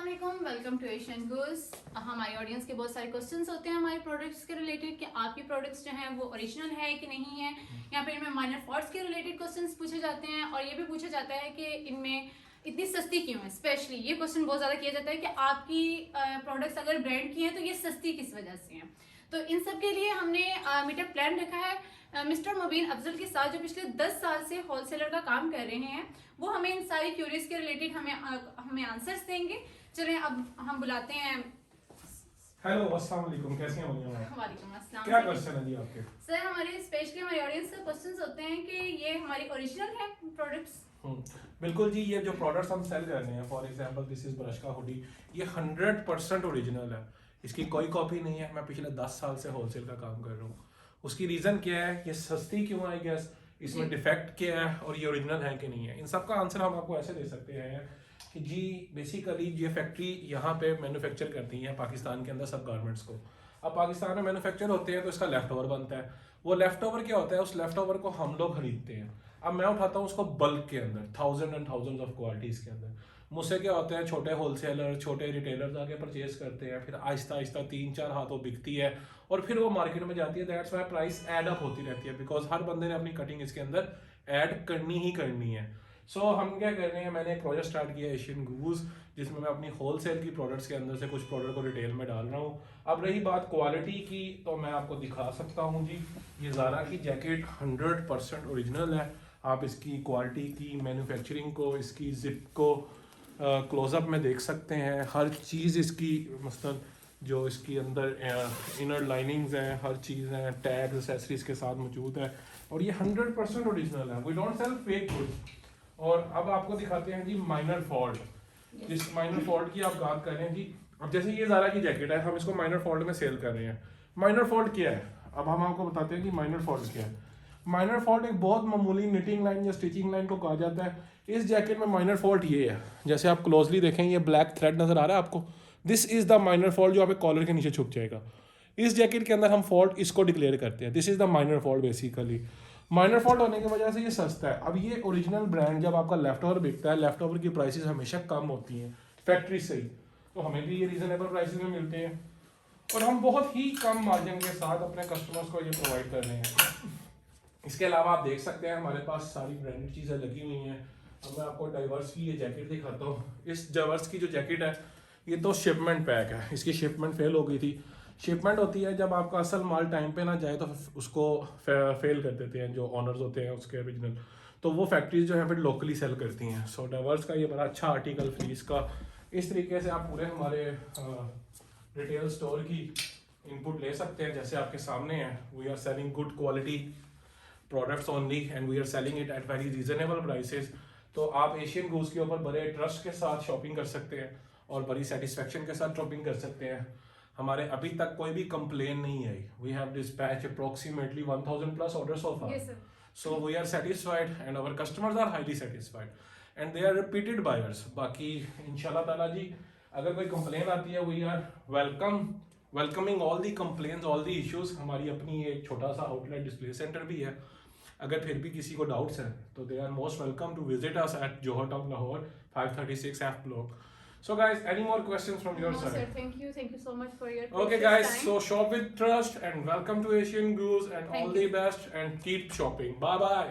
अस्सलाम, welcome to Asian गुज। हमारी ऑडियंस के बहुत सारे क्वेश्चंस होते हैं हमारे प्रोडक्ट्स के रिलेटेड कि आपकी प्रोडक्ट्स जो हैं वो ओरिजिनल है कि नहीं है, या फिर इनमें माइनर फॉल्ट्स के रिलेटेड क्वेश्चंस पूछे जाते हैं। और ये भी पूछा जाता है कि इनमें इतनी सस्ती क्यों है। स्पेशली ये क्वेश्चन बहुत ज़्यादा किया जाता है कि आपकी प्रोडक्ट्स अगर ब्रांड की हैं तो ये सस्ती किस वजह से हैं। तो इन सब के लिए हमने मीटअप प्लान रखा है मिस्टर मुबीन अफजल के साथ, जो पिछले 10 साल से होलसेलर का काम कर रहे हैं। वो हमें इन सारी क्यूरीज के रिलेटेड हमें आंसर्स देंगे। चलें अब हम बुलाते हैं। हेलो, अस्सलाम वालेकुम, कैसी हैं वालेकुम अस्सलाम। क्या क्वेश्चन है जी आपके? सर, हमारे स्पेशली हमारी ऑडियंस का क्वेश्चंस होते हैं कि ये हमारी ओरिजिनल है प्रोडक्ट्स। बिल्कुल जी, ये जो प्रोडक्ट्स हम सेल कर रहे हैं, for example this is brush का हुडी, ये 100% ओरिजिनल है। इसकी कोई कॉपी नहीं है। मैं पिछले 10 साल से होलसेल का काम कर रहा हूँ। उसकी रीज़न क्या है, ये सस्ती क्यों आई गैस, इसमें डिफेक्ट क्या है और ये ओरिजिनल है कि नहीं है। इन सब का आंसर हम आपको ऐसे दे सकते हैं कि जी बेसिकली ये फैक्ट्री यहाँ पे मैन्युफैक्चर करती है पाकिस्तान के अंदर सब गारमेंट्स को। अब पाकिस्तान में मैन्युफैक्चर होते हैं तो इसका लेफ्ट ओवर बनता है। वो लेफ्ट ओवर क्या होता है, उस लेफ्ट ओवर को हम लोग खरीदते हैं। अब मैं उठाता हूँ उसको बल्क के अंदर, thousand and thousands of qualities के अंदर। मुझसे क्या होते हैं, छोटे होलसेलर छोटे रिटेलर्स आके परचेज करते हैं, फिर आहिस्ता आहिस्ता 3-4 हाथों बिकती है और फिर वो मार्केट में जाती है। That's why price add up होती रहती है, बिकॉज हर बंदे ने अपनी कटिंग इसके अंदर ऐड करनी ही करनी है। सो हम क्या कर रहे हैं, मैंने एक प्रोजेक्ट स्टार्ट किया एशियन गूज, जिसमें मैं अपनी होलसेल की प्रोडक्ट्स के अंदर से कुछ प्रोडक्ट को रिटेल में डाल रहा हूँ। अब रही बात क्वालिटी की, तो मैं आपको दिखा सकता हूँ जी, ये ज़ारा की जैकेट 100% ओरिजिनल है। आप इसकी क्वालिटी की मैन्युफैक्चरिंग को, इसकी जिप को क्लोजअप में देख सकते हैं। हर चीज़ इसकी मतलब जो इसकी अंदर इनर लाइनिंग्स हैं, हर चीज़ हैं, टैग्स एसेसरीज के साथ मौजूद है और ये 100% ओरिजिनल है। We don't sell fake goods. और अब आपको दिखाते हैं जी माइनर फॉल्ट। जिस माइनर फॉल्ट की आप बात कर रहे हैं जी, अब जैसे ये ज़ारा की जैकेट है, हम इसको माइनर फॉल्ट में सेल कर रहे हैं। माइनर फॉल्ट क्या है, अब हम आपको बताते हैं कि माइनर फॉल्ट क्या है। माइनर फॉल्ट एक बहुत मामूली निटिंग लाइन या स्टिचिंग लाइन को कहा जाता है। इस जैकेट में माइनर फॉल्ट ये है, जैसे आप क्लोजली देखें, ये ब्लैक थ्रेड नजर आ रहा है आपको, this is the minor fault जो आप कॉलर के नीचे छुप जाएगा। इस जैकेट के अंदर हम फॉल्ट इसको डिक्लेयर करते हैं, this is the minor fault. Basically minor fault होने की वजह से ये सस्ता है। अब ये ओरिजिनल ब्रांड जब आपका लेफ्ट ओवर बिकता है, लेफ्ट ओवर की प्राइसेस हमेशा कम होती हैं फैक्ट्री से ही, तो हमें भी ये रीजनेबल प्राइसेस में मिलते हैं और हम बहुत ही कम मार्जिन के साथ अपने कस्टमर्स को ये प्रोवाइड कर रहे हैं। इसके अलावा आप देख सकते हैं हमारे पास सारी ब्रांडेड चीज़ें लगी हुई हैं। अब मैं आपको डाइवर्स की ये जैकेट दिखाता हूँ। इस डाइवर्स की जो जैकेट है, ये तो शिपमेंट पैक है, इसकी शिपमेंट फेल हो गई थी। शिपमेंट होती है जब आपका असल माल टाइम पे ना जाए तो उसको फेल कर देते हैं जो ऑनर्स होते हैं उसके ओरिजिनल, तो वो फैक्ट्रीज जो है फिर लोकली सेल करती हैं। सो डाइवर्स का ये बड़ा अच्छा आर्टिकल फ्रीज का, इस तरीके से आप पूरे हमारे रिटेल स्टोर की इनपुट ले सकते हैं जैसे आपके सामने है। We are selling good quality products only and we are selling it at very reasonable prices. तो आप एशियन गूज के ऊपर बड़े ट्रस्ट के साथ शॉपिंग कर सकते हैं और बड़ी सेटिस्फेक्शन के साथ शॉपिंग कर सकते हैं। हमारे अभी तक कोई भी कंप्लेन नहीं आई। We have dispatch approximately 1000 plus orders so far, so we are satisfied and our customers are highly satisfied and they are repeated buyers. बाकी इंशाल्लाह ताला जी, अगर कोई कंप्लेन आती है, we are welcoming all the complains, all the issues. हमारी अपनी एक छोटा सा आउटलेट डिस्प्ले सेंटर भी है। अगर फिर भी किसी को डाउट्स हैं तो they are most welcome to visit us at Johar town Lahore 536 F block. So guys, any more questions from your side? No sir, thank you so much for your Okay guys, time. so shop with trust and welcome to Asian Gurus and all the best and keep shopping. Bye bye.